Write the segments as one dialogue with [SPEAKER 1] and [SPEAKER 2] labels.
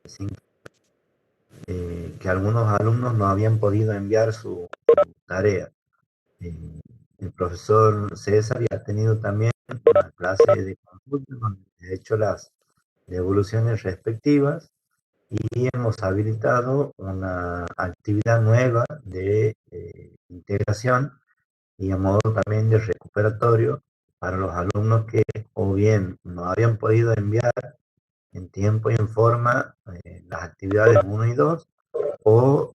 [SPEAKER 1] sin que algunos alumnos no habían podido enviar su tarea. Eh, el profesor César ya ha tenido también una clase de consulta donde he hecho las devoluciones respectivas y hemos habilitado una actividad nueva de integración y a modo también de recuperatorio para los alumnos que o bien no habían podido enviar en tiempo y en forma las actividades 1 y 2 o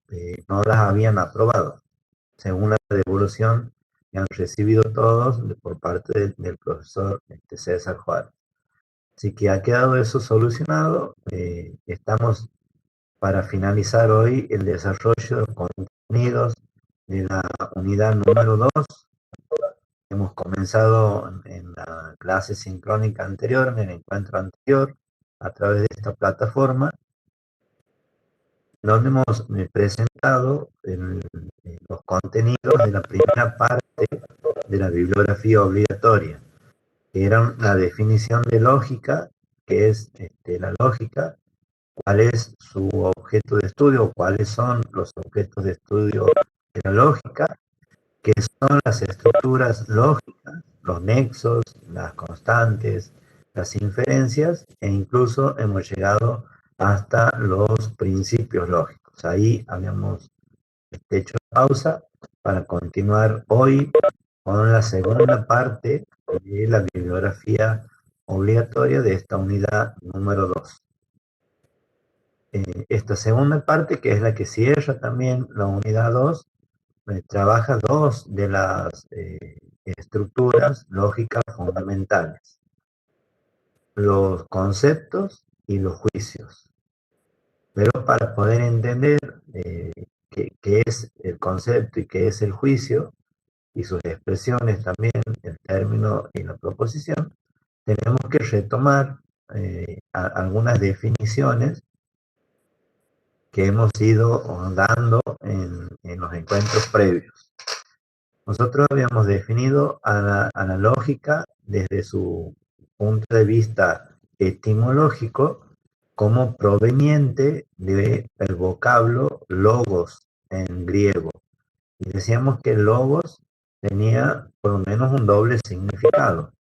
[SPEAKER 1] no las habían aprobado, según la devolución que han recibido todos por parte del profesor César Juárez. Así que ha quedado eso solucionado. Estamos para finalizar hoy el desarrollo de los contenidos de la unidad número 2. Hemos comenzado en la clase sincrónica anterior, en el encuentro anterior, a través de esta plataforma, donde hemos presentado los contenidos de la primera parte de la bibliografía obligatoria, que era la definición de lógica, que es la lógica, cuál es su objeto de estudio, cuáles son los objetos de estudio de la lógica, qué son las estructuras lógicas, los nexos, las constantes, las inferencias, e incluso hemos llegado hasta los principios lógicos. Ahí habíamos hecho pausa para continuar hoy con la segunda parte de la bibliografía obligatoria de esta unidad número 2. Esta segunda parte, que es la que cierra también la unidad 2, trabaja dos de las estructuras lógicas fundamentales: los conceptos y los juicios. Pero para poder entender qué es el concepto y qué es el juicio, y sus expresiones también, el término y la proposición, tenemos que retomar algunas definiciones que hemos ido dando en los encuentros previos. Nosotros habíamos definido a la lógica desde su punto de vista etimológico como proveniente del vocablo logos en griego. Y decíamos que logos tenía por lo menos un doble significado.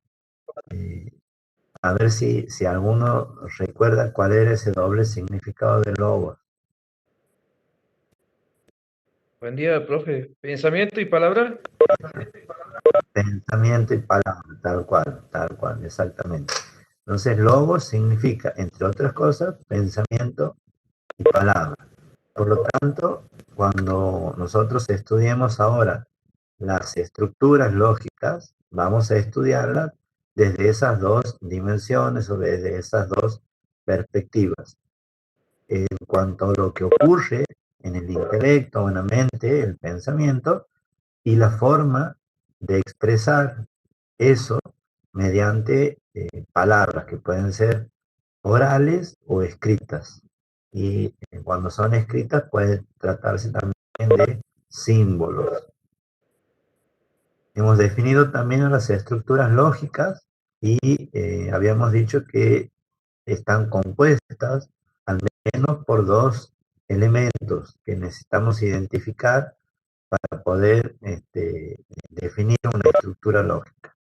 [SPEAKER 1] A ver si alguno recuerda cuál era ese doble significado de logos.
[SPEAKER 2] Buen día, profe. ¿Pensamiento y palabra?
[SPEAKER 1] Pensamiento y palabra, tal cual, exactamente. Entonces, logos significa, entre otras cosas, pensamiento y palabra. Por lo tanto, cuando nosotros estudiemos ahora las estructuras lógicas, vamos a estudiarlas desde esas dos dimensiones o desde esas dos perspectivas. En cuanto a lo que ocurre en el intelecto, en la mente, el pensamiento, y la forma de expresar eso mediante palabras que pueden ser orales o escritas. Y cuando son escritas puede tratarse también de símbolos. Hemos definido también las estructuras lógicas y habíamos dicho que están compuestas al menos por dos elementos que necesitamos identificar para poder definir una estructura lógica.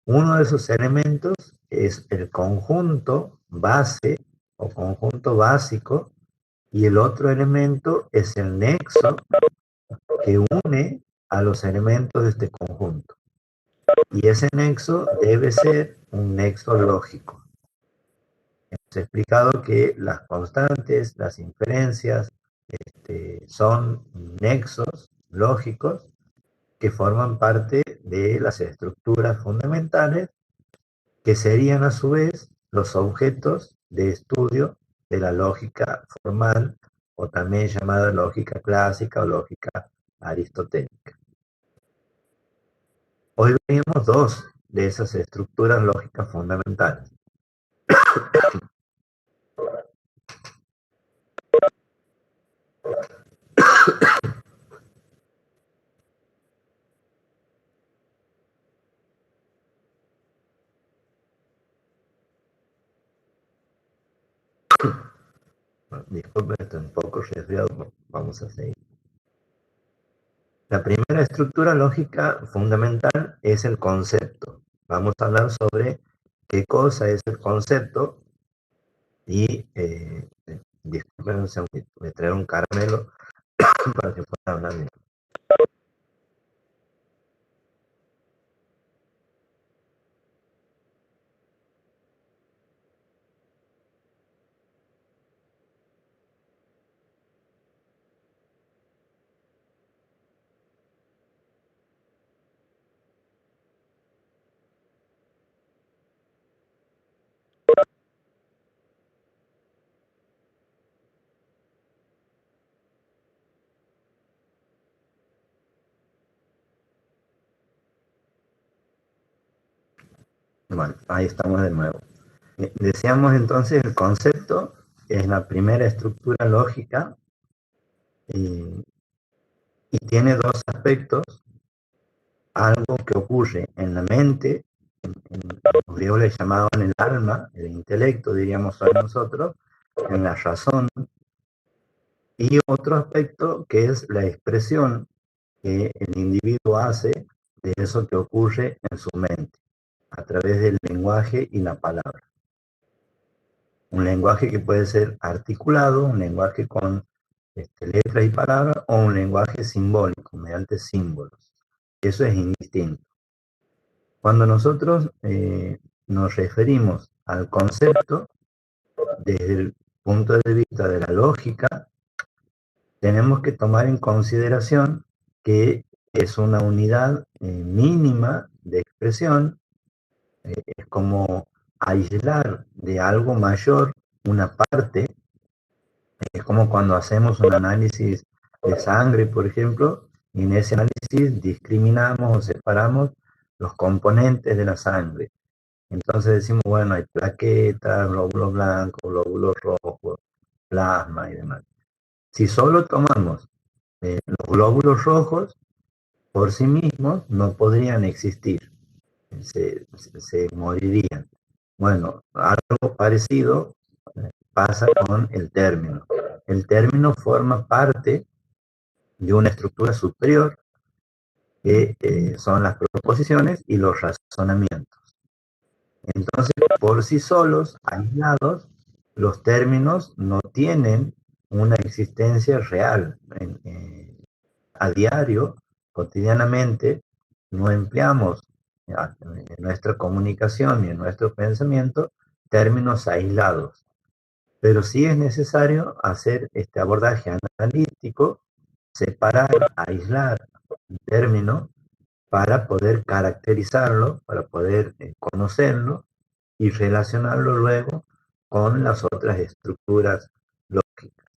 [SPEAKER 1] Uno de esos elementos es el conjunto base o conjunto básico, y el otro elemento es el nexo que une a los elementos de este conjunto. Y ese nexo debe ser un nexo lógico. Hemos explicado que las constantes, las inferencias, son nexos lógicos que forman parte de las estructuras fundamentales, que serían a su vez los objetos de estudio de la lógica formal, o también llamada lógica clásica o lógica aristotélica. Hoy veremos dos de esas estructuras lógicas fundamentales. disculpen, estoy un poco resfriado, vamos a seguir. La primera estructura lógica fundamental es el concepto. Vamos a hablar sobre qué cosa es el concepto y, disculpen un segundito, voy a traer un caramelo para que puedan hablar bien. Bueno, ahí estamos de nuevo. Decíamos entonces el concepto es la primera estructura lógica y tiene dos aspectos: algo que ocurre en la mente, los griegos le llamaban el alma, el intelecto, diríamos hoy nosotros, en la razón, y otro aspecto que es la expresión que el individuo hace de eso que ocurre en su mente, a través del lenguaje y la palabra. Un lenguaje que puede ser articulado, un lenguaje con letras y palabras, o un lenguaje simbólico, mediante símbolos. Eso es indistinto. Cuando nosotros nos referimos al concepto desde el punto de vista de la lógica, tenemos que tomar en consideración que es una unidad mínima de expresión. Es como aislar de algo mayor una parte. Es como cuando hacemos un análisis de sangre, por ejemplo, y en ese análisis discriminamos o separamos los componentes de la sangre. Entonces decimos, bueno, hay plaquetas, glóbulos blancos, glóbulos rojos, plasma y demás. Si solo tomamos los glóbulos rojos, por sí mismos no podrían existir, se morirían. Bueno, algo parecido pasa con el término. El término forma parte de una estructura superior que son las proposiciones y los razonamientos. Entonces, por sí solos, aislados, los términos no tienen una existencia real. A diario, cotidianamente, no empleamos en nuestra comunicación y en nuestro pensamiento términos aislados. Pero sí es necesario hacer este abordaje analítico, separar, aislar un término para poder caracterizarlo, para poder conocerlo y relacionarlo luego con las otras estructuras lógicas.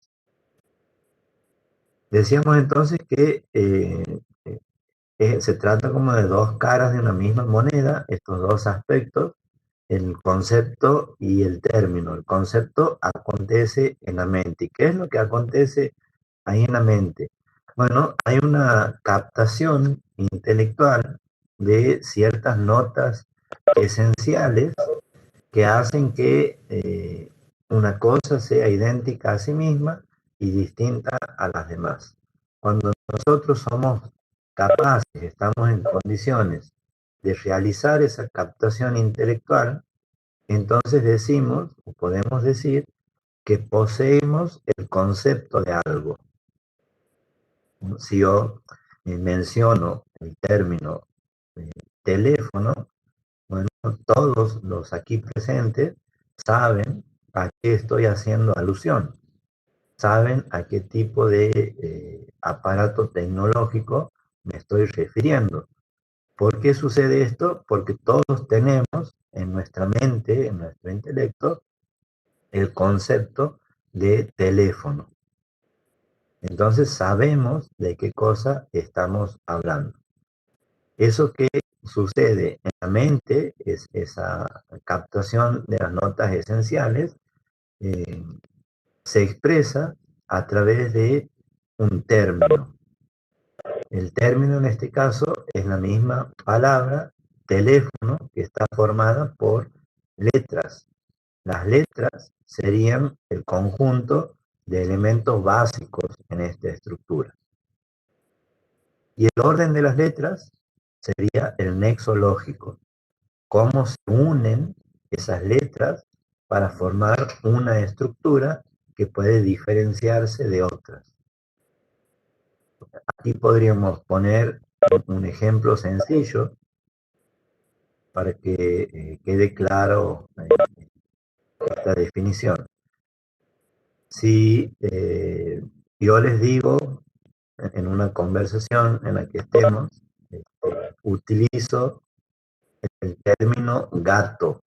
[SPEAKER 1] Decíamos entonces que se trata como de dos caras de una misma moneda, estos dos aspectos, el concepto y el término. El concepto acontece en la mente. ¿Y qué es lo que acontece ahí en la mente? Bueno, hay una captación intelectual de ciertas notas esenciales que hacen que una cosa sea idéntica a sí misma y distinta a las demás. Cuando nosotros somos capaces, estamos en condiciones de realizar esa captación intelectual, entonces decimos, o podemos decir, que poseemos el concepto de algo. Si yo menciono el término teléfono, bueno, todos los aquí presentes saben a qué estoy haciendo alusión, saben a qué tipo de aparato tecnológico me estoy refiriendo. ¿Por qué sucede esto? Porque todos tenemos en nuestra mente, en nuestro intelecto, el concepto de teléfono. Entonces sabemos de qué cosa estamos hablando. Eso que sucede en la mente es esa captación de las notas esenciales, se expresa a través de un término. El término en este caso es la misma palabra teléfono, que está formada por letras. Las letras serían el conjunto de elementos básicos en esta estructura. Y el orden de las letras sería el nexo lógico. Cómo se unen esas letras para formar una estructura que puede diferenciarse de otras. Aquí podríamos poner un ejemplo sencillo para que quede claro esta definición. Si yo les digo en una conversación en la que estemos, utilizo el término gato,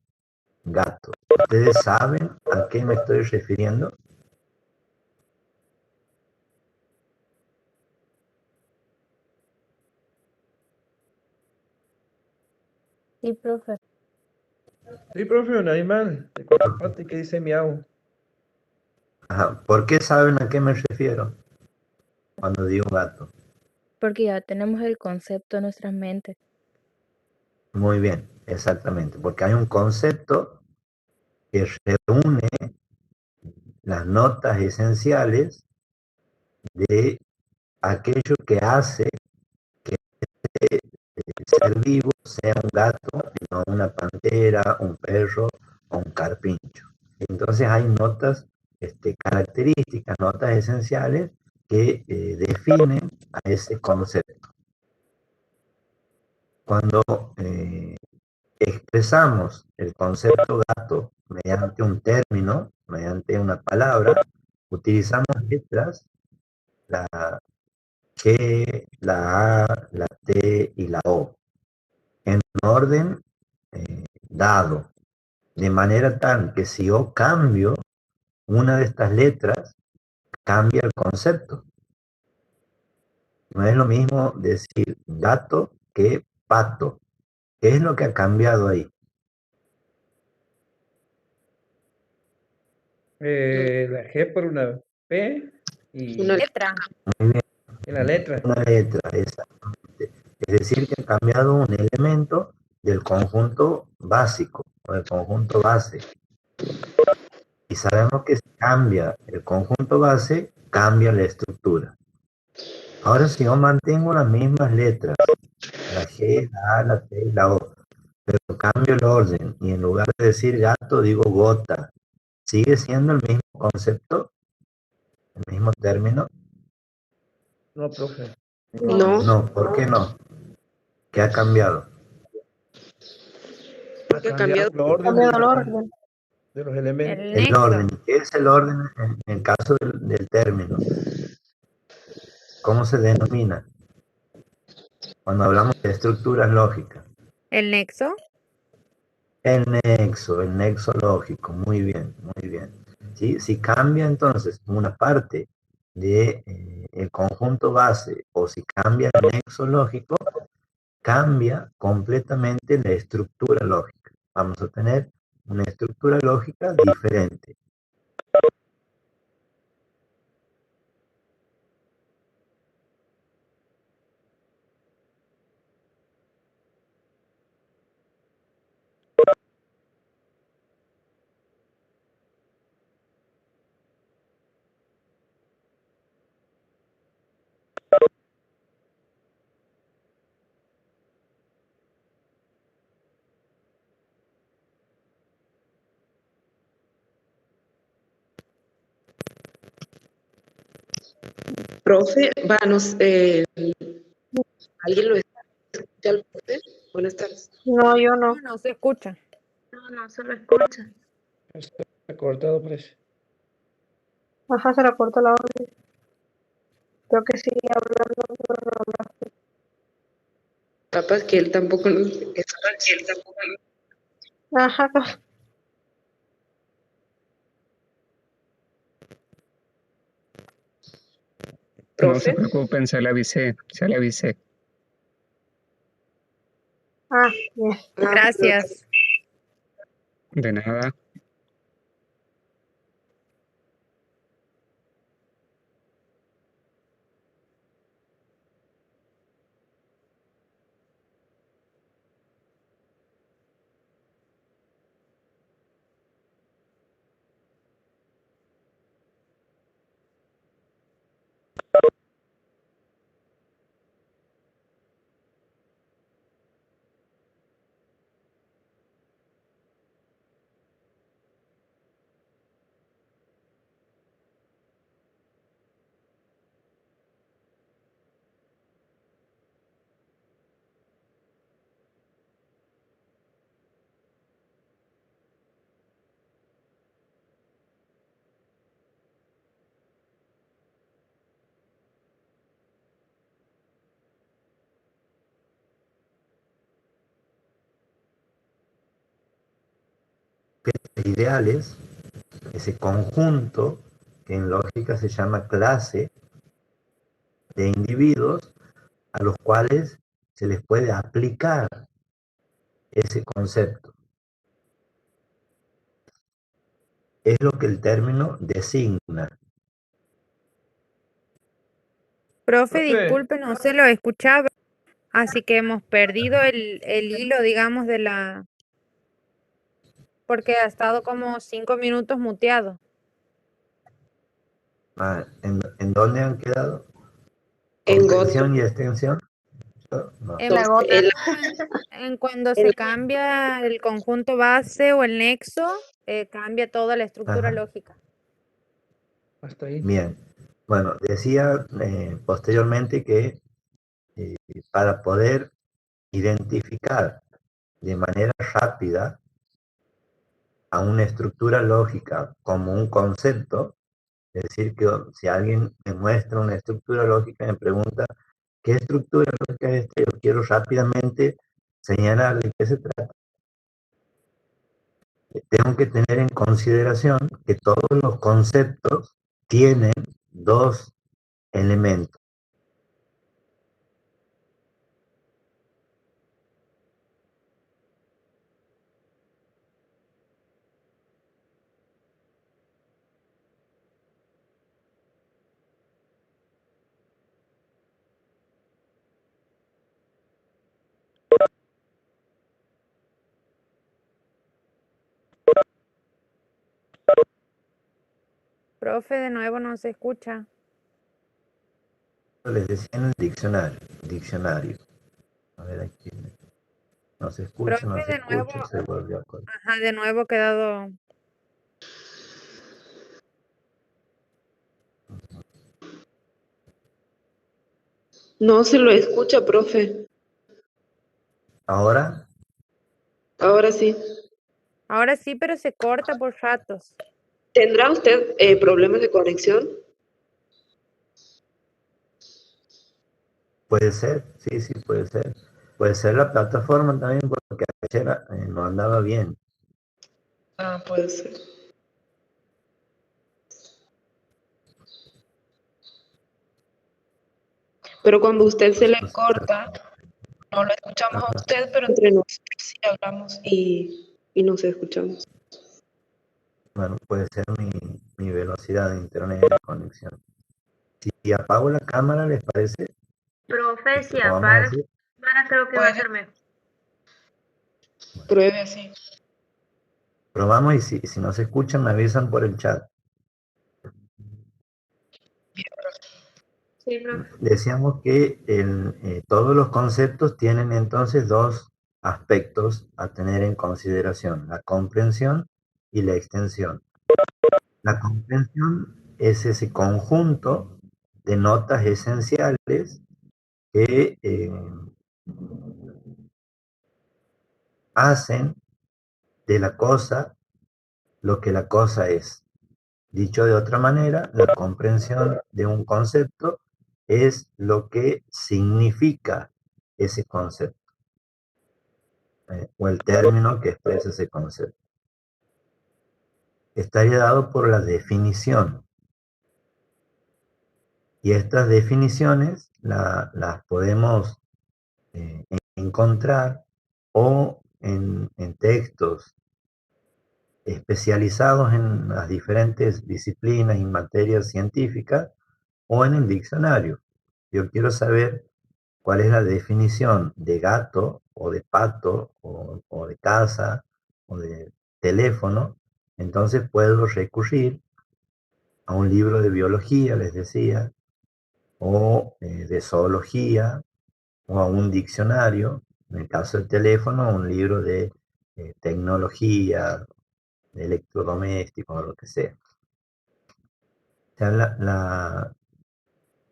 [SPEAKER 1] gato. ¿Ustedes saben a qué me estoy refiriendo?
[SPEAKER 3] Sí, profe.
[SPEAKER 2] Sí, profe, un animal de cuatro patas que dice miau.
[SPEAKER 1] Ajá. ¿Por qué saben a qué me refiero cuando digo gato?
[SPEAKER 3] Porque ya tenemos el concepto en nuestras mentes.
[SPEAKER 1] Muy bien, exactamente, porque hay un concepto que reúne las notas esenciales de aquello que hace que el ser vivo sea un gato, no una pantera, un perro o un carpincho. Entonces hay notas características, notas esenciales que definen a ese concepto. Cuando expresamos el concepto gato mediante un término, mediante una palabra, utilizamos letras, la G, la A, la T y la O, en orden dado, de manera tal que si yo cambio una de estas letras, cambia el concepto. No es lo mismo decir gato que pato. ¿Qué es lo que ha cambiado ahí?
[SPEAKER 2] La G por una P y
[SPEAKER 4] Una
[SPEAKER 3] Letra.
[SPEAKER 1] Muy bien,
[SPEAKER 2] en la letra.
[SPEAKER 1] una letra, exactamente. Es decir, que ha cambiado un elemento del conjunto básico o del conjunto base. Y sabemos que si cambia el conjunto base, cambia la estructura. Ahora, si yo mantengo las mismas letras, la G, la A, la T y la O, pero cambio el orden y en lugar de decir gato, digo gota, ¿sigue siendo el mismo concepto, el mismo término?
[SPEAKER 2] No, profe.
[SPEAKER 4] No,
[SPEAKER 1] No, ¿por qué no? ¿Qué ha cambiado?
[SPEAKER 2] Ha
[SPEAKER 4] porque ha
[SPEAKER 2] cambiado
[SPEAKER 4] cambiado.
[SPEAKER 2] el orden de los elementos.
[SPEAKER 3] El
[SPEAKER 1] El
[SPEAKER 3] nexo.
[SPEAKER 1] orden. ¿Qué es el orden en el caso del término? ¿Cómo se denomina? Cuando hablamos de estructuras lógicas.
[SPEAKER 3] El nexo.
[SPEAKER 1] El nexo lógico, muy bien, muy bien. ¿Sí? Si cambia entonces una parte de, el conjunto base o si cambia el nexo lógico, cambia completamente la estructura lógica. Vamos a tener una estructura lógica diferente.
[SPEAKER 4] Profe, vanos, ¿alguien lo escucha al profe? Buenas tardes.
[SPEAKER 5] No, yo no.
[SPEAKER 3] No, no se escucha.
[SPEAKER 5] No, no se lo escucha.
[SPEAKER 2] Está cortado, parece.
[SPEAKER 5] Ajá, se le cortó la orden. Creo que sigue hablando, pero no habla.
[SPEAKER 4] Capaz que él tampoco nos...
[SPEAKER 5] Ajá,
[SPEAKER 6] No se
[SPEAKER 4] Profe,
[SPEAKER 6] preocupen, se le avisé, se le avisé.
[SPEAKER 5] bien.
[SPEAKER 3] Gracias.
[SPEAKER 6] De nada.
[SPEAKER 1] ideales, ese conjunto que en lógica se llama clase de individuos a los cuales se les puede aplicar ese concepto. Es lo que el término designa.
[SPEAKER 7] Profe,
[SPEAKER 2] Profe.
[SPEAKER 7] disculpe, no se lo escuchaba, así que hemos perdido el hilo, digamos, porque ha estado como 5 minutos muteado.
[SPEAKER 1] ¿En dónde han quedado?
[SPEAKER 4] En goto.
[SPEAKER 1] ¿Compresión y extensión? No.
[SPEAKER 7] En,
[SPEAKER 5] La gota.
[SPEAKER 7] en cuando se cambia el conjunto base o el nexo, cambia toda la estructura
[SPEAKER 1] Ajá.
[SPEAKER 7] lógica.
[SPEAKER 2] Hasta ahí.
[SPEAKER 1] Bien. Bueno, decía posteriormente que para poder identificar de manera rápida a una estructura lógica como un concepto, es decir, que si alguien me muestra una estructura lógica y me pregunta ¿qué estructura lógica es esta? Yo quiero rápidamente señalar de qué se trata. Tengo que tener en consideración que todos los conceptos tienen dos elementos.
[SPEAKER 7] Profe, de nuevo no se escucha.
[SPEAKER 1] Les decía en el diccionario. A ver aquí. No se escucha, no
[SPEAKER 7] Profe,
[SPEAKER 1] se
[SPEAKER 7] de nuevo.
[SPEAKER 1] escucha, se volvió a cortar.
[SPEAKER 7] Ajá, de nuevo quedado.
[SPEAKER 4] No se lo escucha, profe.
[SPEAKER 1] Ahora,
[SPEAKER 4] Ahora sí.
[SPEAKER 7] Ahora sí, pero se corta por ratos.
[SPEAKER 4] ¿Tendrá usted problemas de conexión?
[SPEAKER 1] puede ser, sí, puede ser. Puede ser la plataforma también, porque ayer no andaba bien.
[SPEAKER 4] Ah, puede ser. Pero cuando usted se le corta, no lo escuchamos a usted, pero entre nosotros sí hablamos y nos escuchamos.
[SPEAKER 1] Bueno, puede ser mi velocidad de internet de conexión. Si apago la cámara, ¿les parece?
[SPEAKER 5] Profe, si
[SPEAKER 1] Como vamos a
[SPEAKER 5] apaga,
[SPEAKER 1] decir,
[SPEAKER 5] creo que va a ser mejor.
[SPEAKER 4] Pruebe así.
[SPEAKER 1] probamos y si no se escuchan, me avisan por el chat.
[SPEAKER 5] Sí, profe.
[SPEAKER 1] Decíamos que todos los conceptos tienen entonces dos aspectos a tener en consideración, la comprensión y la extensión. La comprensión es ese conjunto de notas esenciales que hacen de la cosa lo que la cosa es. Dicho de otra manera, la comprensión de un concepto es lo que significa ese concepto, o el término que expresa ese concepto. Estaría dado por la definición. Y estas definiciones las podemos encontrar o en textos especializados en las diferentes disciplinas y materias científicas o en el diccionario. Yo quiero saber cuál es la definición de gato o de pato o de casa o de teléfono, entonces puedo recurrir a un libro de biología, les decía, o de zoología, o a un diccionario, en el caso del teléfono, un libro de tecnología, de electrodomésticos, o lo que sea. O sea,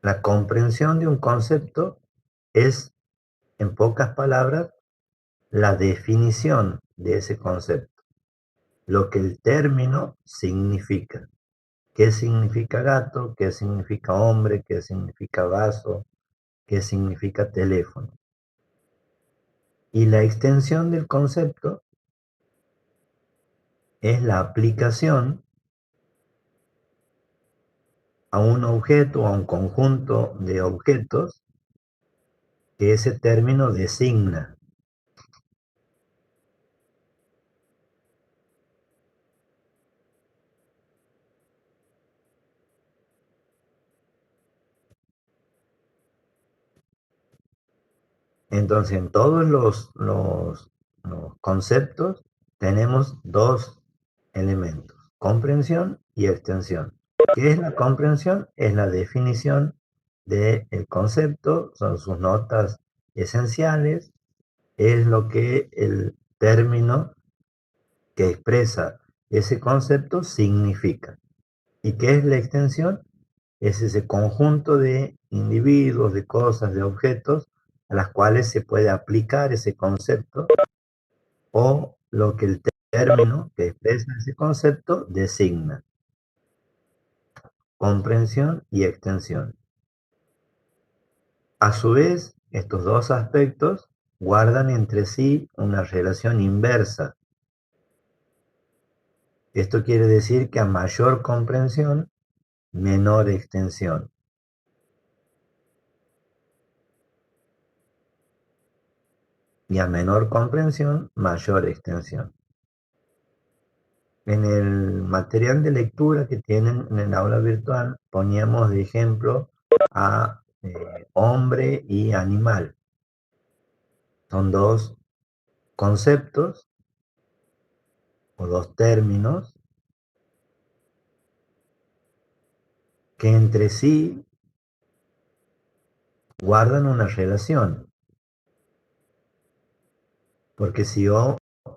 [SPEAKER 1] la comprensión de un concepto es, en pocas palabras, la definición de ese concepto, lo que el término significa. ¿Qué significa gato? ¿Qué significa hombre? ¿Qué significa vaso? ¿Qué significa teléfono? Y la extensión del concepto es la aplicación a un objeto o a un conjunto de objetos que ese término designa. Entonces, en todos los conceptos tenemos dos elementos, comprensión y extensión. ¿Qué es la comprensión? Es la definición del concepto, son sus notas esenciales, es lo que el término que expresa ese concepto significa. ¿Y qué es la extensión? Es ese conjunto de individuos, de cosas, de objetos a las cuales se puede aplicar ese concepto o lo que el término que expresa ese concepto designa. Comprensión y extensión. A su vez, estos dos aspectos guardan entre sí una relación inversa. Esto quiere decir que a mayor comprensión, menor extensión. Y a menor comprensión, mayor extensión. En el material de lectura que tienen en el aula virtual, poníamos de ejemplo a hombre y animal. Son dos conceptos o dos términos que entre sí guardan una relación. Porque si yo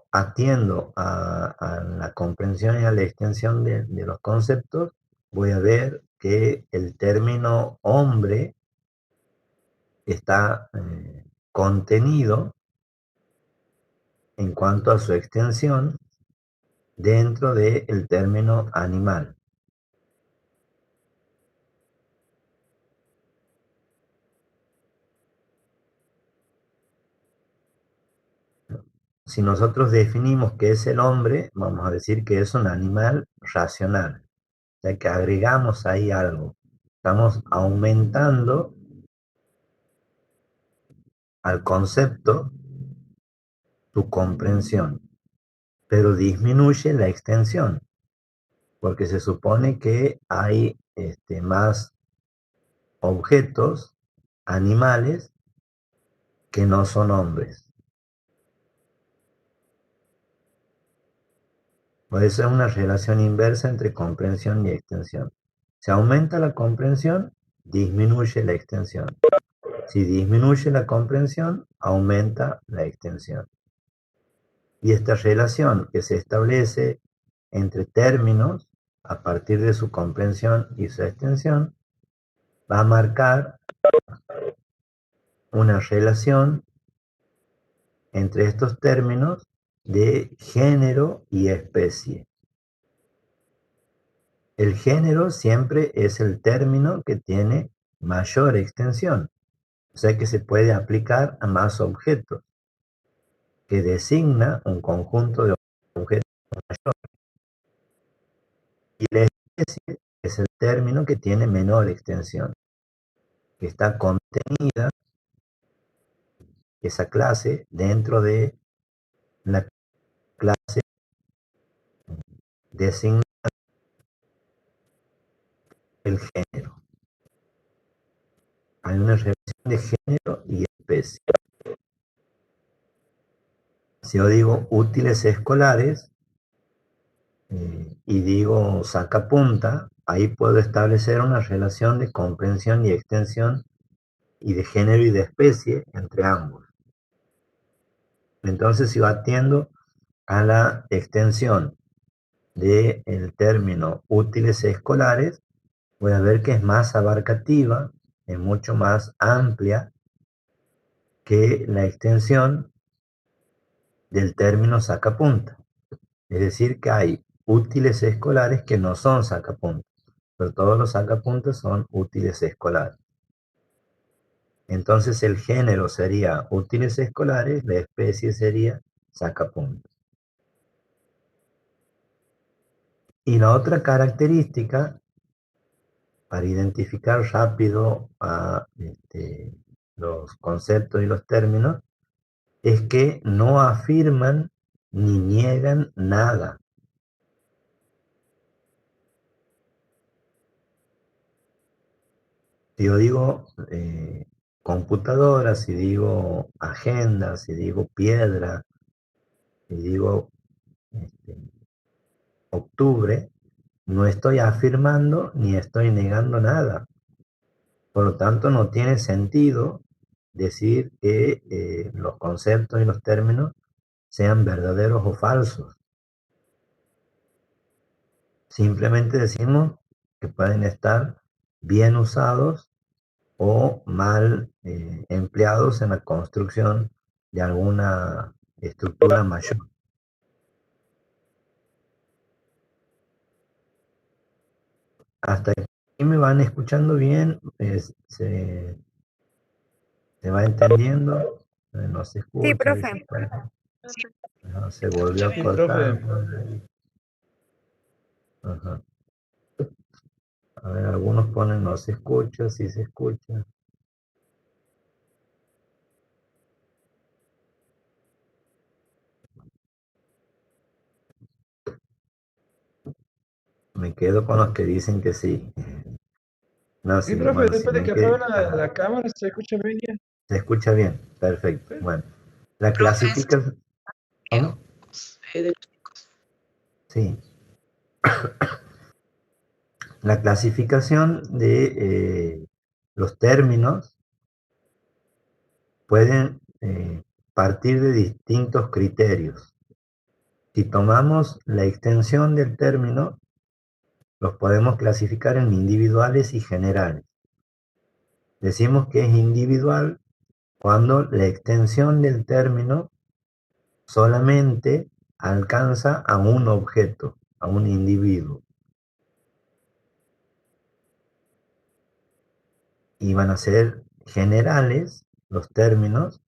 [SPEAKER 1] atiendo a la comprensión y a la extensión de los conceptos, voy a ver que el término hombre está contenido en cuanto a su extensión dentro del término animal. Si nosotros definimos qué es el hombre, vamos a decir que es un animal racional, ya que agregamos ahí algo. Estamos aumentando al concepto su comprensión, pero disminuye la extensión, porque se supone que hay más objetos, animales, que no son hombres. Por eso es una relación inversa entre comprensión y extensión. Si aumenta la comprensión, disminuye la extensión. Si disminuye la comprensión, aumenta la extensión. Y esta relación que se establece entre términos a partir de su comprensión y su extensión va a marcar una relación entre estos términos de género y especie. El género siempre es el término que tiene mayor extensión, o sea que se puede aplicar a más objetos, que designa un conjunto de objetos mayor. Y la especie es el término que tiene menor extensión, que está contenida esa clase dentro de la clase designa el género. Hay una relación de género y especie. Si yo digo útiles escolares y digo sacapunta, ahí puedo establecer una relación de comprensión y extensión y de género y de especie entre ambos. Entonces, si yo atiendo a la extensión del término útiles escolares, voy a ver que es más abarcativa, es mucho más amplia que la extensión del término sacapunta. Es decir, que hay útiles escolares que no son sacapuntas, pero todos los sacapuntas son útiles escolares. Entonces el género sería útiles escolares, la especie sería sacapuntas. Y la otra característica, para identificar rápido los conceptos y los términos, es que no afirman ni niegan nada. Si yo digo computadora, si digo agenda, si digo piedra, si digo octubre, no estoy afirmando ni estoy negando nada. Por lo tanto, no tiene sentido decir que los conceptos y los términos sean verdaderos o falsos. Simplemente decimos que pueden estar bien usados o mal empleados en la construcción de alguna estructura mayor. Hasta aquí me van escuchando bien, se va entendiendo, no se escucha.
[SPEAKER 7] Sí, profe.
[SPEAKER 1] No, se volvió a
[SPEAKER 2] Sí,
[SPEAKER 1] cortar.
[SPEAKER 2] profe.
[SPEAKER 1] Ajá. A ver, algunos ponen no se escucha, sí se escucha. Me quedo con los que dicen que sí. No,
[SPEAKER 2] Sí,
[SPEAKER 1] sí,
[SPEAKER 2] profe,
[SPEAKER 1] bueno,
[SPEAKER 2] después de que
[SPEAKER 1] que
[SPEAKER 2] apague la cámara, ¿se escucha bien?
[SPEAKER 1] se escucha bien, perfecto.
[SPEAKER 2] Sí.
[SPEAKER 1] Bueno, la
[SPEAKER 4] Profe,
[SPEAKER 1] clasificación. ¿Cómo?
[SPEAKER 4] de-
[SPEAKER 1] Sí. La clasificación de los términos pueden partir de distintos criterios. Si tomamos la extensión del término, los podemos clasificar en individuales y generales. Decimos que es individual cuando la extensión del término solamente alcanza a un objeto, a un individuo. Y van a ser generales los términos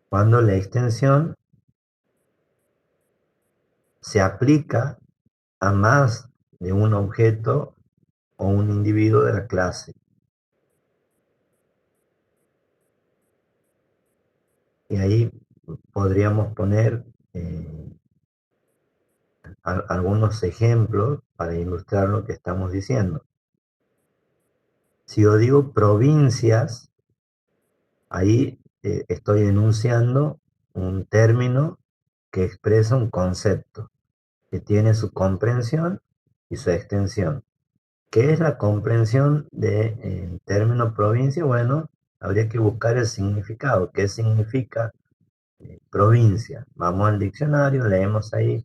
[SPEAKER 1] cuando la extensión se aplica a más de un objeto o un individuo de la clase. Y ahí podríamos poner algunos ejemplos para ilustrar lo que estamos diciendo. Si yo digo provincias, ahí estoy enunciando un término que expresa un concepto, que tiene su comprensión y su extensión. ¿Qué es la comprensión del término provincia? Bueno, habría que buscar el significado. ¿Qué significa provincia? Vamos al diccionario, leemos ahí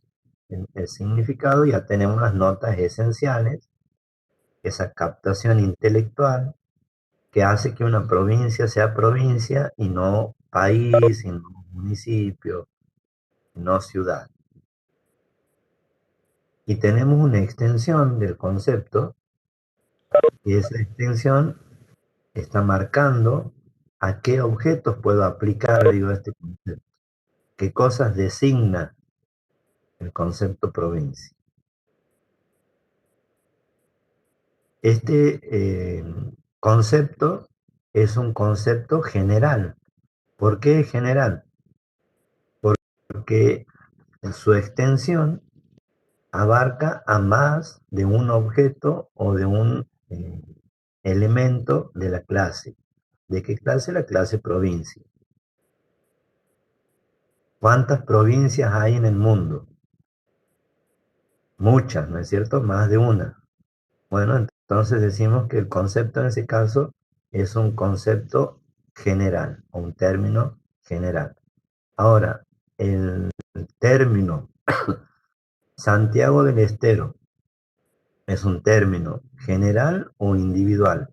[SPEAKER 1] el significado, ya tenemos las notas esenciales, esa captación intelectual que hace que una provincia sea provincia y no país, y no municipio, y no ciudad. Y tenemos una extensión del concepto, y esa extensión está marcando a qué objetos puedo aplicar, digo, este concepto. ¿Qué cosas designa el concepto provincia? Este concepto es un concepto general. ¿Por qué general? Porque su extensión abarca a más de un objeto o de un elemento de la clase. ¿De qué clase? La clase provincia. ¿Cuántas provincias hay en el mundo? Muchas, ¿no es cierto? Más de una. Bueno, entonces decimos que el concepto en ese caso es un concepto general, o un término general. Ahora, el término Santiago del Estero es un término general o individual.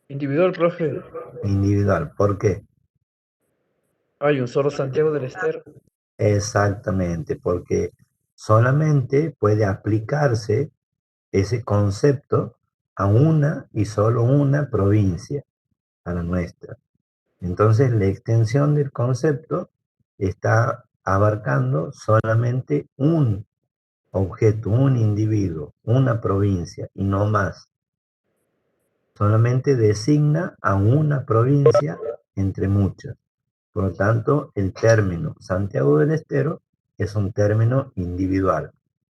[SPEAKER 2] Individual, profe.
[SPEAKER 1] Individual. ¿Por qué?
[SPEAKER 2] Hay un solo Santiago del Estero.
[SPEAKER 1] Exactamente, porque solamente puede aplicarse ese concepto a una y solo una provincia, a la nuestra. Entonces, la extensión del concepto está abarcando solamente un objeto, un individuo, una provincia y no más. Solamente designa a una provincia entre muchas. Por lo tanto, el término Santiago del Estero es un término individual.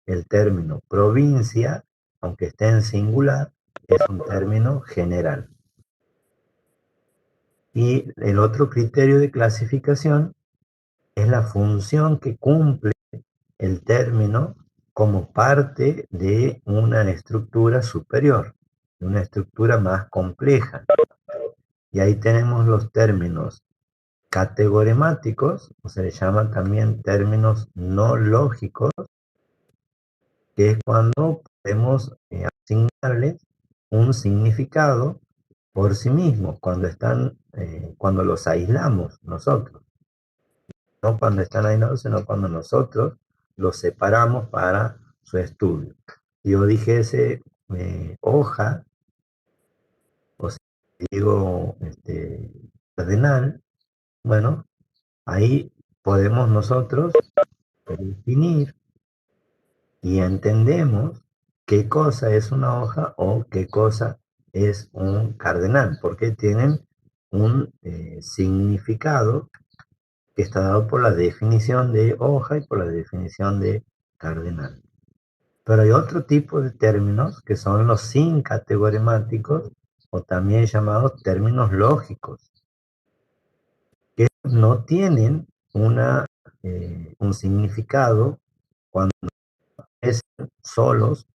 [SPEAKER 1] El término provincia, aunque esté en singular, es un término general. Y el otro criterio de clasificación es la función que cumple el término como parte de una estructura superior, de una estructura más compleja. Y ahí tenemos los términos categoremáticos, o se le llaman también términos no lógicos, que es cuando podemos asignarles un significado por sí mismos, cuando los aislamos nosotros. No cuando están aislados, sino cuando nosotros los separamos para su estudio. Si yo dijese hoja, o si digo cardenal, bueno, ahí podemos nosotros definir y entendemos qué cosa es una hoja o qué cosa es un cardenal, porque tienen un significado que está dado por la definición de hoja y por la definición de cardenal. Pero hay otro tipo de términos que son los sincategoremáticos o también llamados términos lógicos, que no tienen un significado cuando es solos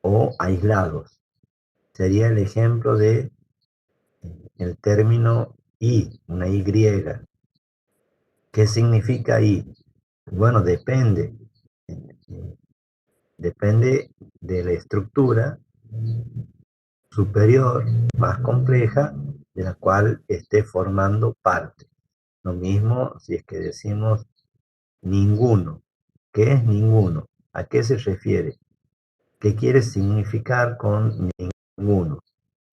[SPEAKER 1] o aislados. Sería el ejemplo de el término y, una Y. ¿Qué significa y? Bueno, depende. Depende de la estructura superior, más compleja, de la cual esté formando parte. Lo mismo si es que decimos ninguno. ¿Qué es ninguno? ¿A qué se refiere? ¿Qué quiere significar con ninguno?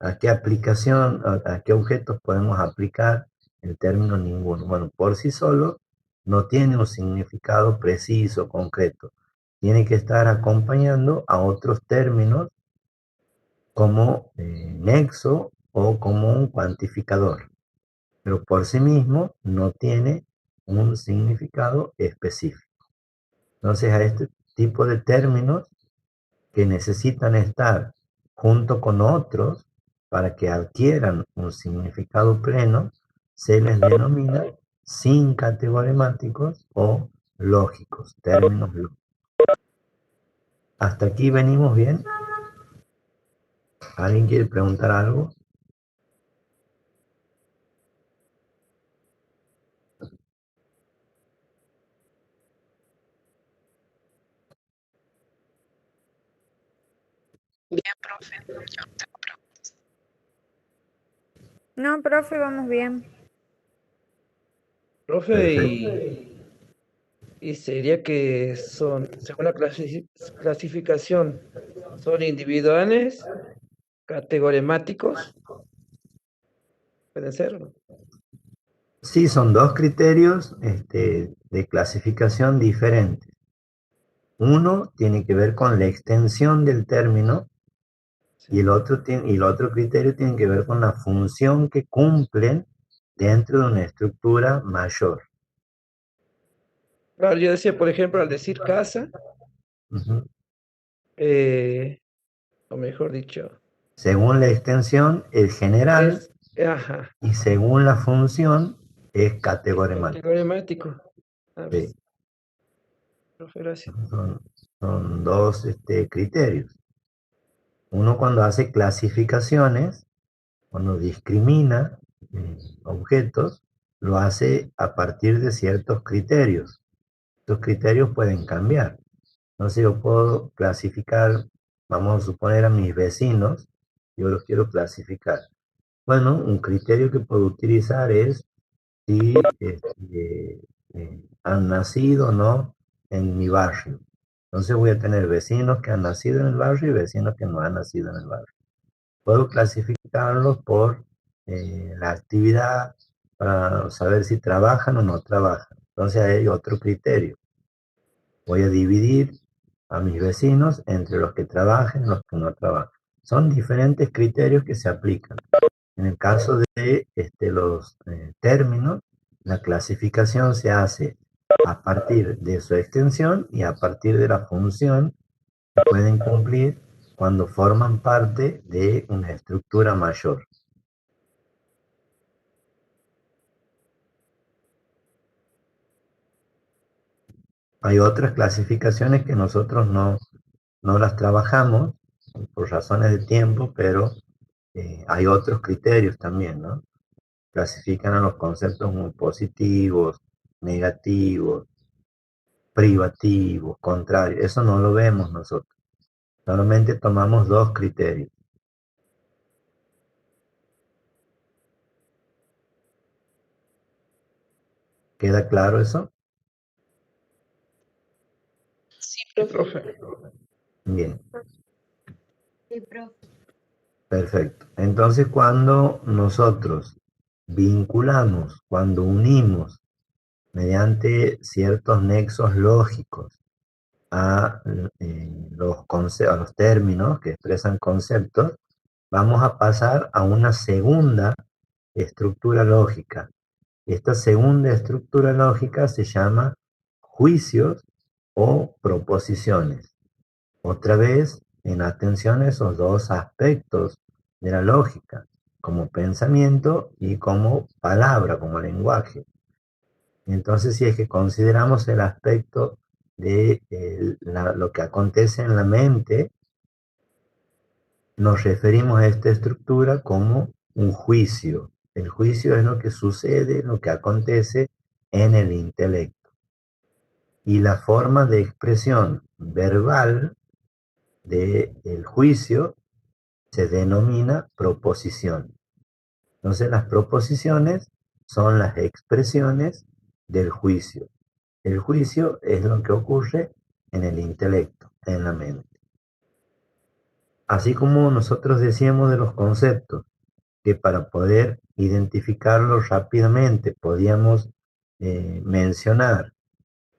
[SPEAKER 1] ¿A qué aplicación, a qué objetos podemos aplicar el término ninguno? Bueno, por sí solo no tiene un significado preciso, concreto. Tiene que estar acompañando a otros términos como nexo o como un cuantificador. Pero por sí mismo no tiene un significado específico. Entonces a este tipo de términos que necesitan estar junto con otros para que adquieran un significado pleno, se les denomina sincategoremáticos o lógicos, términos lógicos. ¿Hasta aquí venimos bien? ¿Alguien quiere preguntar algo?
[SPEAKER 4] Bien, profe. Yo no tengo preguntas.
[SPEAKER 7] No, profe, vamos bien.
[SPEAKER 2] Profe, y sería que son, según la clasificación, son individuales, categoremáticos, pueden ser, ¿no?
[SPEAKER 1] Sí, son dos criterios de clasificación diferentes. Uno tiene que ver con la extensión del término y el otro criterio tiene que ver con la función que cumplen dentro de una estructura mayor.
[SPEAKER 2] Claro, yo decía, por ejemplo, al decir casa,
[SPEAKER 1] Ujú.
[SPEAKER 2] o mejor dicho,
[SPEAKER 1] Según la extensión es general
[SPEAKER 2] ajá,
[SPEAKER 1] y según la función es categoremático.
[SPEAKER 2] categoremático. A ver,
[SPEAKER 1] Sí,
[SPEAKER 2] profe, gracias.
[SPEAKER 1] son dos criterios. Uno cuando hace clasificaciones, cuando discrimina objetos, lo hace a partir de ciertos criterios. Estos criterios pueden cambiar. Entonces yo puedo clasificar, vamos a suponer a mis vecinos, yo los quiero clasificar. Bueno, un criterio que puedo utilizar es si han nacido o no en mi barrio. Entonces voy a tener vecinos que han nacido en el barrio y vecinos que no han nacido en el barrio. Puedo clasificarlos por la actividad para saber si trabajan o no trabajan. Entonces hay otro criterio. Voy a dividir a mis vecinos entre los que trabajan y los que no trabajan. Son diferentes criterios que se aplican. En el caso de los términos, la clasificación se hace a partir de su extensión y a partir de la función que pueden cumplir cuando forman parte de una estructura mayor. Hay otras clasificaciones que nosotros no las trabajamos por razones de tiempo, pero hay otros criterios también, ¿no? Clasifican a los conceptos muy positivos, negativos, privativos, contrarios. Eso no lo vemos nosotros. Solamente tomamos dos criterios. ¿Queda claro eso?
[SPEAKER 4] Sí,
[SPEAKER 2] Sí,
[SPEAKER 4] profe.
[SPEAKER 2] profe.
[SPEAKER 1] Bien,
[SPEAKER 7] Sí, profe.
[SPEAKER 1] perfecto. Entonces, cuando nosotros vinculamos, cuando unimos mediante ciertos nexos lógicos a los términos que expresan conceptos, vamos a pasar a una segunda estructura lógica. Esta segunda estructura lógica se llama juicios o proposiciones. Otra vez, en atención a esos dos aspectos de la lógica, como pensamiento y como palabra, como lenguaje. Entonces, si es que consideramos el aspecto de lo que acontece en la mente, nos referimos a esta estructura como un juicio. El juicio es lo que sucede, lo que acontece en el intelecto. Y la forma de expresión verbal del juicio se denomina proposición. Entonces, las proposiciones son las expresiones del juicio. El juicio es lo que ocurre en el intelecto, en la mente. Así como nosotros decíamos de los conceptos, que para poder identificarlos rápidamente podíamos mencionar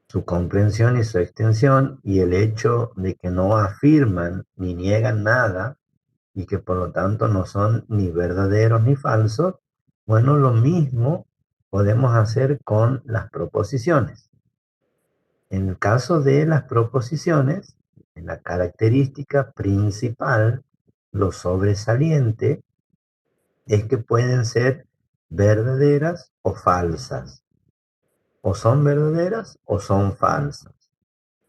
[SPEAKER 1] su comprensión y su extensión y el hecho de que no afirman ni niegan nada y que por lo tanto no son ni verdaderos ni falsos, bueno, lo mismo podemos hacer con las proposiciones. En el caso de las proposiciones, la característica principal, lo sobresaliente, es que pueden ser verdaderas o falsas. O son verdaderas o son falsas.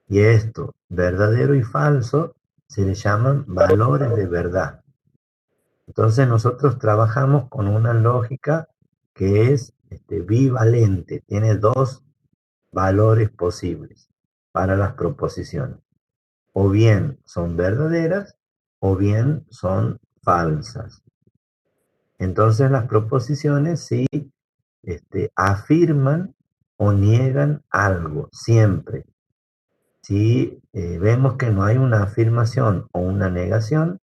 [SPEAKER 1] Y esto, verdadero y falso, se le llaman valores de verdad. Entonces nosotros trabajamos con una lógica que es bivalente, tiene dos valores posibles para las proposiciones. O bien son verdaderas o bien son falsas. Entonces las proposiciones sí afirman o niegan algo, siempre. Si vemos que no hay una afirmación o una negación,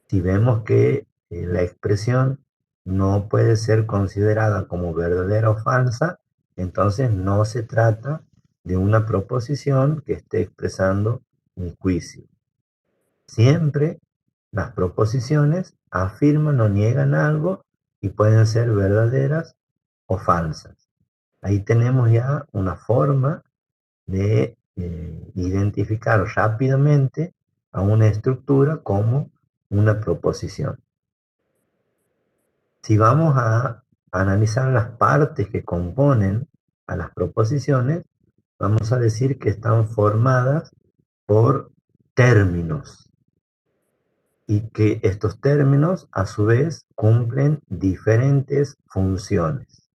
[SPEAKER 1] si vemos que la expresión no puede ser considerada como verdadera o falsa, entonces no se trata de una proposición que esté expresando un juicio. Siempre las proposiciones afirman o niegan algo y pueden ser verdaderas o falsas. Ahí tenemos ya una forma de identificar rápidamente a una estructura como una proposición. Si vamos a analizar las partes que componen a las proposiciones, vamos a decir que están formadas por términos y que estos términos a su vez cumplen diferentes funciones.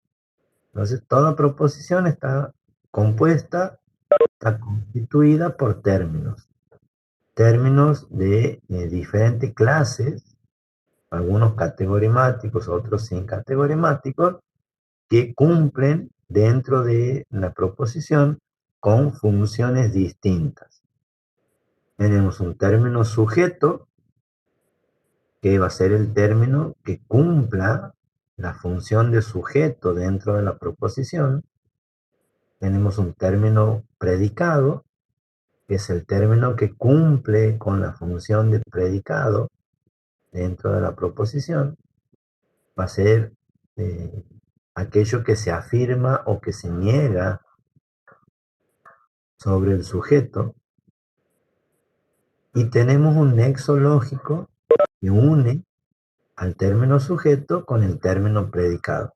[SPEAKER 1] Entonces, toda proposición está constituida por términos. Términos de diferentes clases, algunos categorimáticos, otros sin categorimáticos, que cumplen dentro de la proposición con funciones distintas. Tenemos un término sujeto, que va a ser el término que cumpla la función de sujeto dentro de la proposición. tenemos un término predicado, que es el término que cumple con la función de predicado dentro de la proposición. Va a ser aquello que se afirma o que se niega sobre el sujeto. Y tenemos un nexo lógico que une al término sujeto con el término predicado.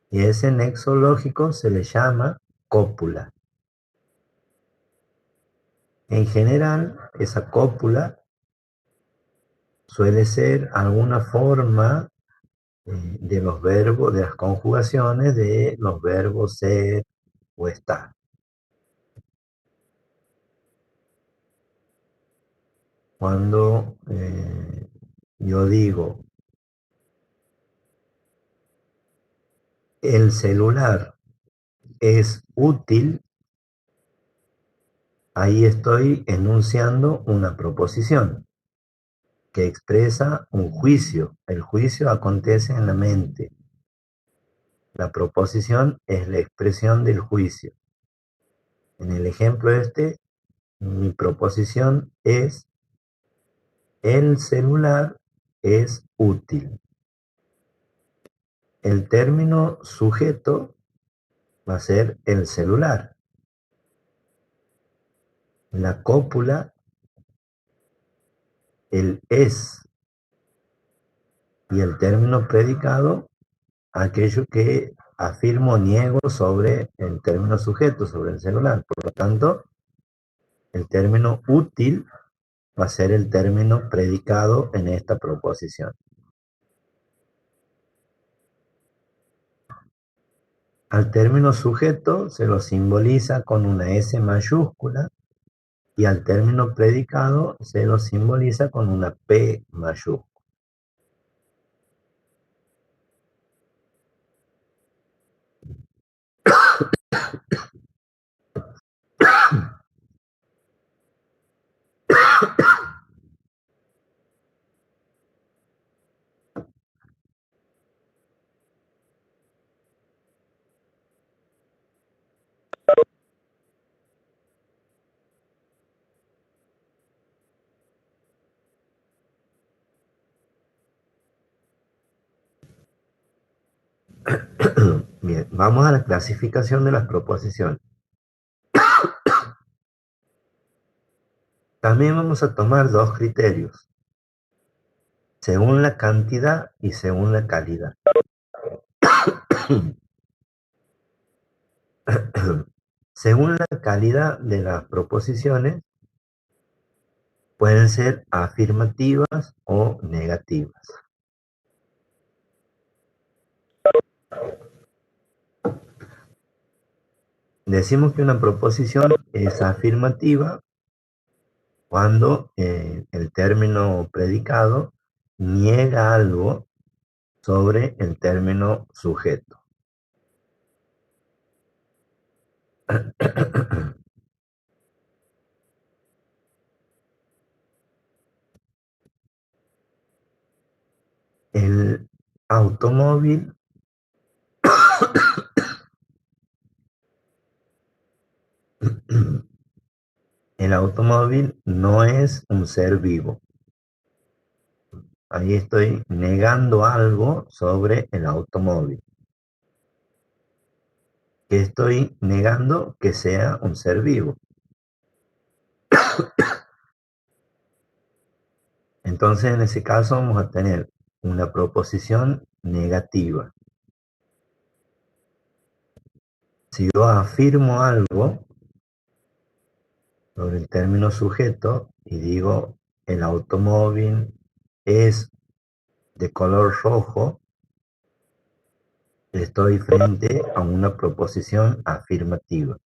[SPEAKER 1] Y ese nexo lógico se le llama cópula. En general, esa cópula suele ser alguna forma de los verbos, de las conjugaciones de los verbos ser o estar. Cuando yo digo el celular es útil, ahí estoy enunciando una proposición que expresa un juicio. El juicio acontece en la mente. La proposición es la expresión del juicio. En el ejemplo mi proposición es: el celular es útil. El término sujeto va a ser el celular. La cópula, el es. Y el término predicado, aquello que afirmo o niego sobre el término sujeto, sobre el celular. Por lo tanto, el término útil va a ser el término predicado en esta proposición. Al término sujeto se lo simboliza con una S mayúscula y al término predicado se lo simboliza con una P mayúscula. Bien, vamos a la clasificación de las proposiciones. También vamos a tomar dos criterios, según la cantidad y según la calidad. Según la calidad de las proposiciones, pueden ser afirmativas o negativas. Decimos que una proposición es afirmativa cuando el término predicado niega algo sobre el término sujeto. El automóvil no es un ser vivo. Ahí estoy negando algo sobre el automóvil. Que estoy negando que sea un ser vivo. Entonces, en ese caso vamos a tener una proposición negativa. Si yo afirmo algo sobre el término sujeto y digo el automóvil es de color rojo, estoy frente a una proposición afirmativa,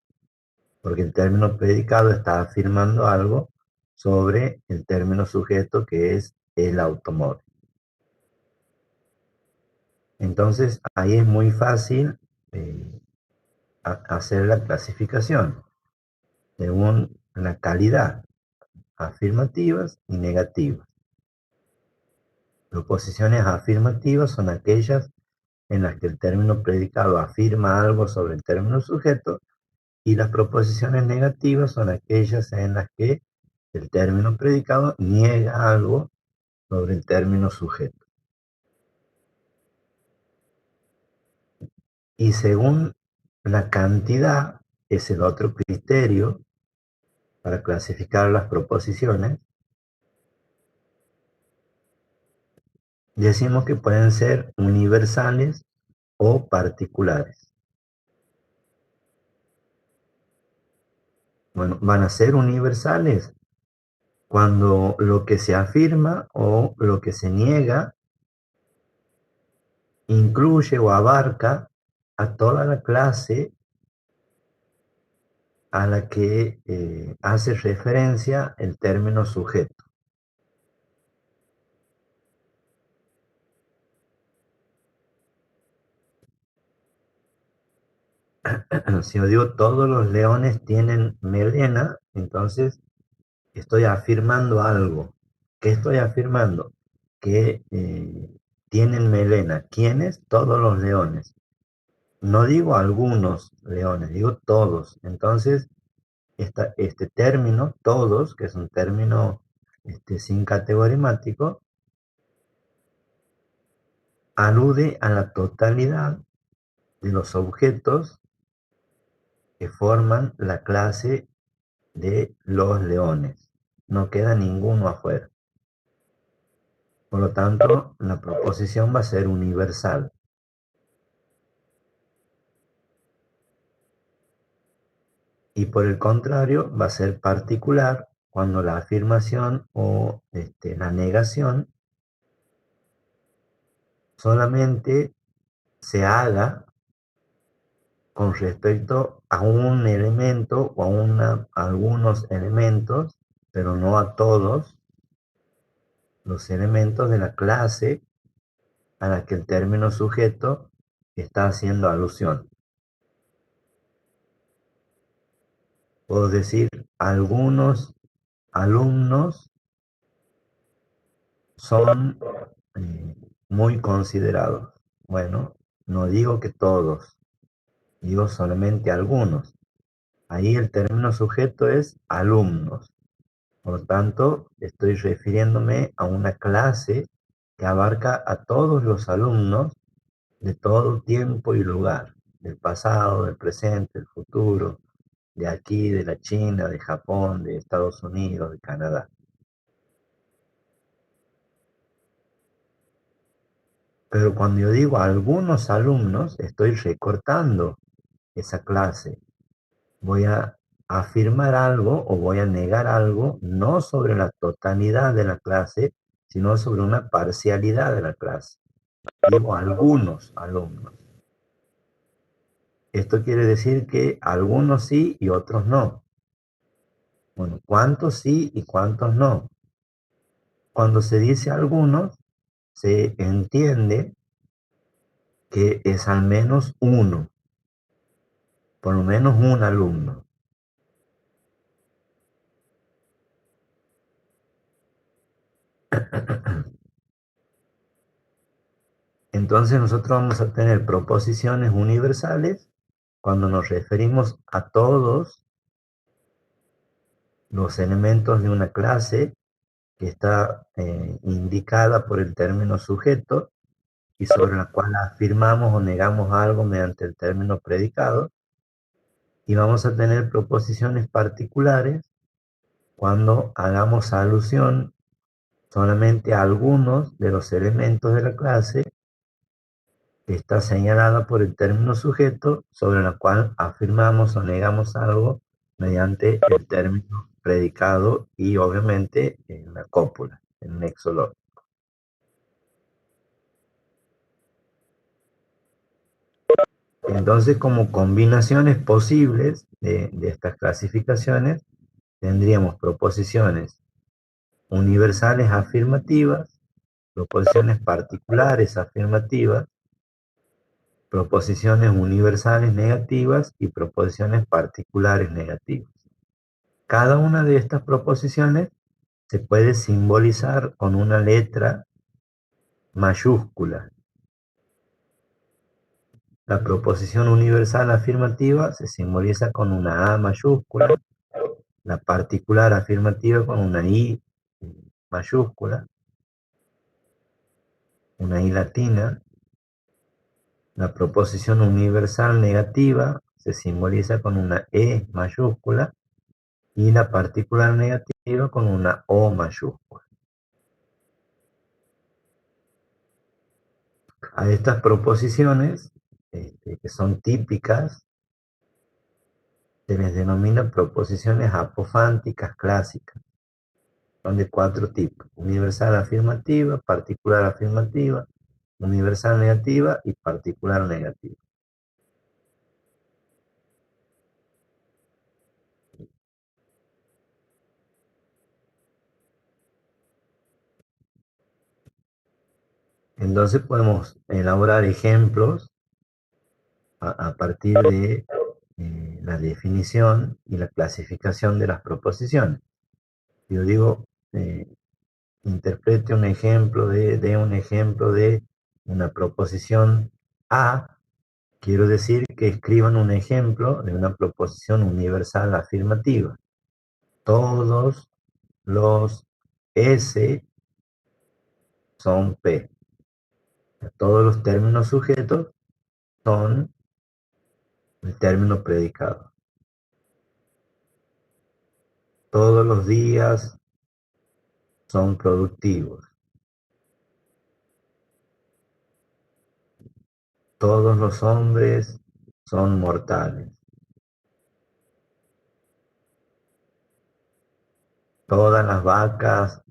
[SPEAKER 1] porque el término predicado está afirmando algo sobre el término sujeto que es el automóvil. Entonces, ahí es muy fácil hacer la clasificación según la calidad, afirmativas y negativas. Proposiciones afirmativas son aquellas en las que el término predicado afirma algo sobre el término sujeto Y las proposiciones negativas son aquellas en las que el término predicado niega algo sobre el término sujeto. Y según la cantidad, es el otro criterio para clasificar las proposiciones, decimos que pueden ser universales o particulares. Bueno, van a ser universales cuando lo que se afirma o lo que se niega incluye o abarca a toda la clase a la que hace referencia el término sujeto. Si yo digo todos los leones tienen melena, entonces estoy afirmando algo. ¿Qué estoy afirmando? Que tienen melena. ¿Quiénes? Todos los leones. No digo algunos leones, digo todos. Entonces, este término, todos, que es un término sin categorimático, alude a la totalidad de los objetos que forman la clase de los leones. No queda ninguno afuera. Por lo tanto, la proposición va a ser universal. Y por el contrario, va a ser particular cuando la afirmación o la negación solamente se haga con respecto a un elemento o a algunos elementos, pero no a todos los elementos de la clase a la que el término sujeto está haciendo alusión. Puedo decir, algunos alumnos son muy considerados. Bueno, no digo que todos, digo solamente algunos. Ahí el término sujeto es alumnos. Por lo tanto, estoy refiriéndome a una clase que abarca a todos los alumnos de todo tiempo y lugar, del pasado, del presente, del futuro, de aquí, de la China, de Japón, de Estados Unidos, de Canadá. Pero cuando yo digo algunos alumnos, estoy recortando esa clase. Voy a afirmar algo o voy a negar algo, no sobre la totalidad de la clase, sino sobre una parcialidad de la clase. Digo algunos alumnos. Esto quiere decir que algunos sí y otros no. Bueno, ¿cuántos sí y cuántos no? Cuando se dice algunos, se entiende que es al menos uno, por lo menos un alumno. Entonces nosotros vamos a tener proposiciones universales cuando nos referimos a todos los elementos de una clase que está indicada por el término sujeto y sobre la cual afirmamos o negamos algo mediante el término predicado. Y vamos a tener proposiciones particulares cuando hagamos alusión solamente a algunos de los elementos de la clase que está señalada por el término sujeto, sobre la cual afirmamos o negamos algo mediante el término predicado y obviamente en la cópula, en nexo lógico. Entonces, como combinaciones posibles de estas clasificaciones, tendríamos proposiciones universales afirmativas, proposiciones particulares afirmativas, proposiciones universales negativas y proposiciones particulares negativas. Cada una de estas proposiciones se puede simbolizar con una letra mayúscula. La proposición universal afirmativa se simboliza con una A mayúscula, la particular afirmativa con una I mayúscula, una I latina. La proposición universal negativa se simboliza con una E mayúscula y la particular negativa con una O mayúscula. A estas proposiciones, que son típicas, se les denomina proposiciones apofánticas clásicas. Son de 4 tipos: universal afirmativa, particular afirmativa, universal negativa y particular negativa. Entonces podemos elaborar ejemplos a partir de la definición y la clasificación de las proposiciones. Yo digo, interprete un ejemplo de una proposición A, quiero decir que escriban un ejemplo de una proposición universal afirmativa. Todos los S son P. Todos los términos sujetos son el término predicado. Todos los días son productivos. Todos los hombres son mortales. Todas las vacas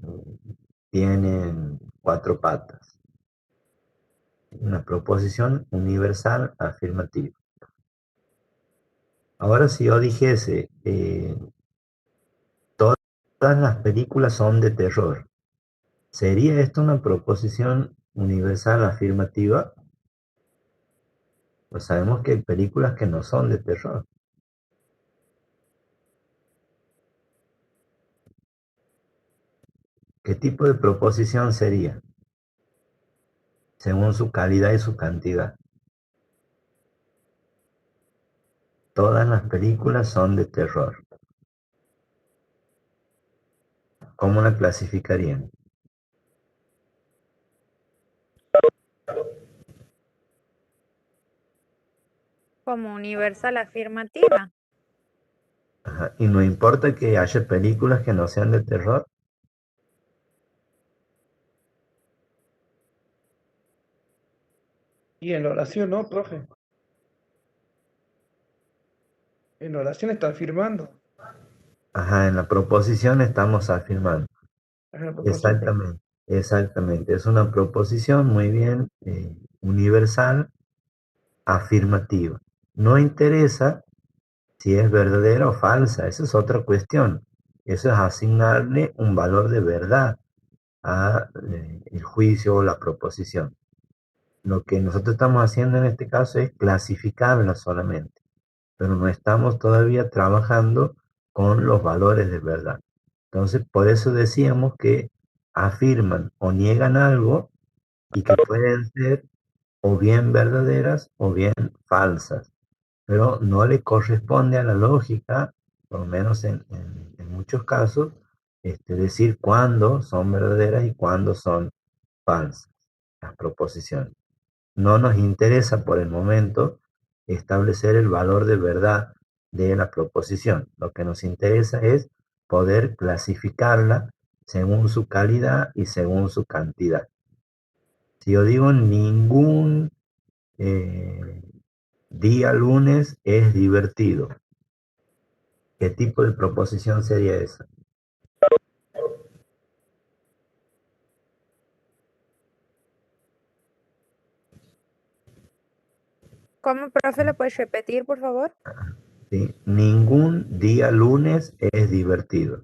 [SPEAKER 1] tienen 4 patas. Una proposición universal afirmativa. Ahora, si yo dijese, todas las películas son de terror, ¿sería esto una proposición universal afirmativa? Pues sabemos que hay películas que no son de terror. ¿Qué tipo de proposición sería? Según su calidad y su cantidad. Todas las películas son de terror. ¿Cómo la clasificarían?
[SPEAKER 7] Como universal afirmativa.
[SPEAKER 1] Ajá. Y no importa que haya películas que no sean de terror.
[SPEAKER 2] Y en la oración, ¿no, profe? En la oración está afirmando.
[SPEAKER 1] Ajá, en la proposición estamos afirmando.
[SPEAKER 2] Es una proposición.
[SPEAKER 1] Exactamente, exactamente. Es una proposición muy bien universal, afirmativa. No interesa si es verdadera o falsa, esa es otra cuestión. Eso es asignarle un valor de verdad a el juicio o la proposición. Lo que nosotros estamos haciendo en este caso es clasificarla solamente, pero no estamos todavía trabajando con los valores de verdad. Entonces, por eso decíamos que afirman o niegan algo y que pueden ser o bien verdaderas o bien falsas, pero no le corresponde a la lógica, por lo menos en muchos casos, decir cuándo son verdaderas y cuándo son falsas las proposiciones. No nos interesa por el momento establecer el valor de verdad de la proposición. Lo que nos interesa es poder clasificarla según su calidad y según su cantidad. Si yo digo ningún día lunes es divertido, ¿qué tipo de proposición sería esa?
[SPEAKER 7] ¿Cómo, profe? ¿Le puedes repetir, por favor?
[SPEAKER 1] ¿Sí? Ningún día lunes es divertido.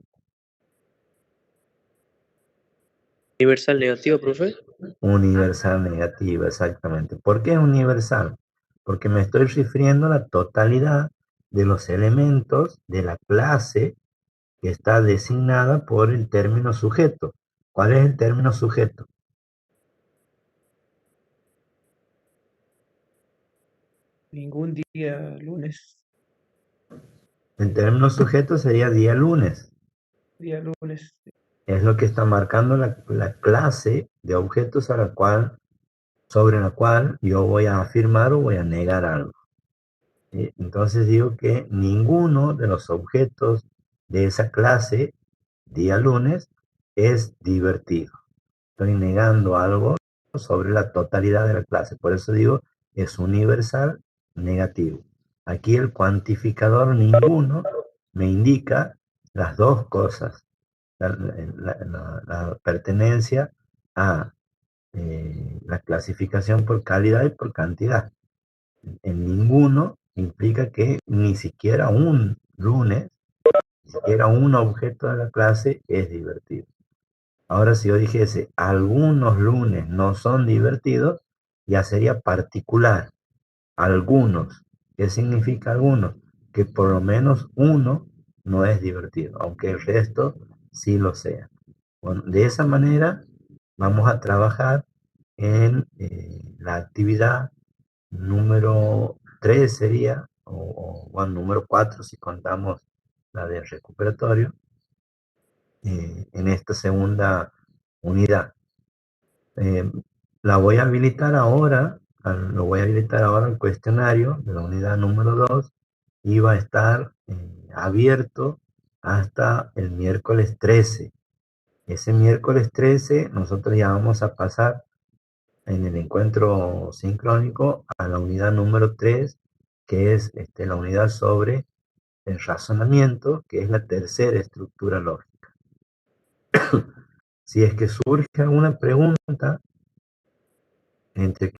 [SPEAKER 8] Universal negativo, profe.
[SPEAKER 1] Universal negativa, exactamente. ¿Por qué universal? Porque me estoy refiriendo a la totalidad de los elementos de la clase que está designada por el término sujeto. ¿Cuál es el término sujeto?
[SPEAKER 2] Ningún día lunes.
[SPEAKER 1] En términos sujetos sería día lunes.
[SPEAKER 2] Día lunes.
[SPEAKER 1] Es lo que está marcando la clase de objetos sobre la cual yo voy a afirmar o voy a negar algo. Entonces digo que ninguno de los objetos de esa clase, día lunes, es divertido. Estoy negando algo sobre la totalidad de la clase. Por eso digo, es universal negativo. Aquí el cuantificador ninguno me indica las dos cosas. La pertenencia a la clasificación por calidad y por cantidad. En ninguno implica que ni siquiera un lunes, ni siquiera un objeto de la clase es divertido. Ahora, si yo dijese algunos lunes no son divertidos, ya sería particular. Algunos. ¿Qué significa algunos? Que por lo menos uno no es divertido, aunque el resto sí lo sea. Bueno, de esa manera vamos a trabajar en la actividad número 3 sería, bueno, número 4 si contamos la del recuperatorio, en esta segunda unidad. La voy a habilitar ahora, lo voy a habilitar ahora el cuestionario de la unidad número 2 y va a estar abierto hasta el miércoles 13. Ese miércoles 13 nosotros ya vamos a pasar en el encuentro sincrónico a la unidad número 3, que es la unidad sobre el razonamiento, que es la tercera estructura lógica. Si es que surge alguna pregunta entre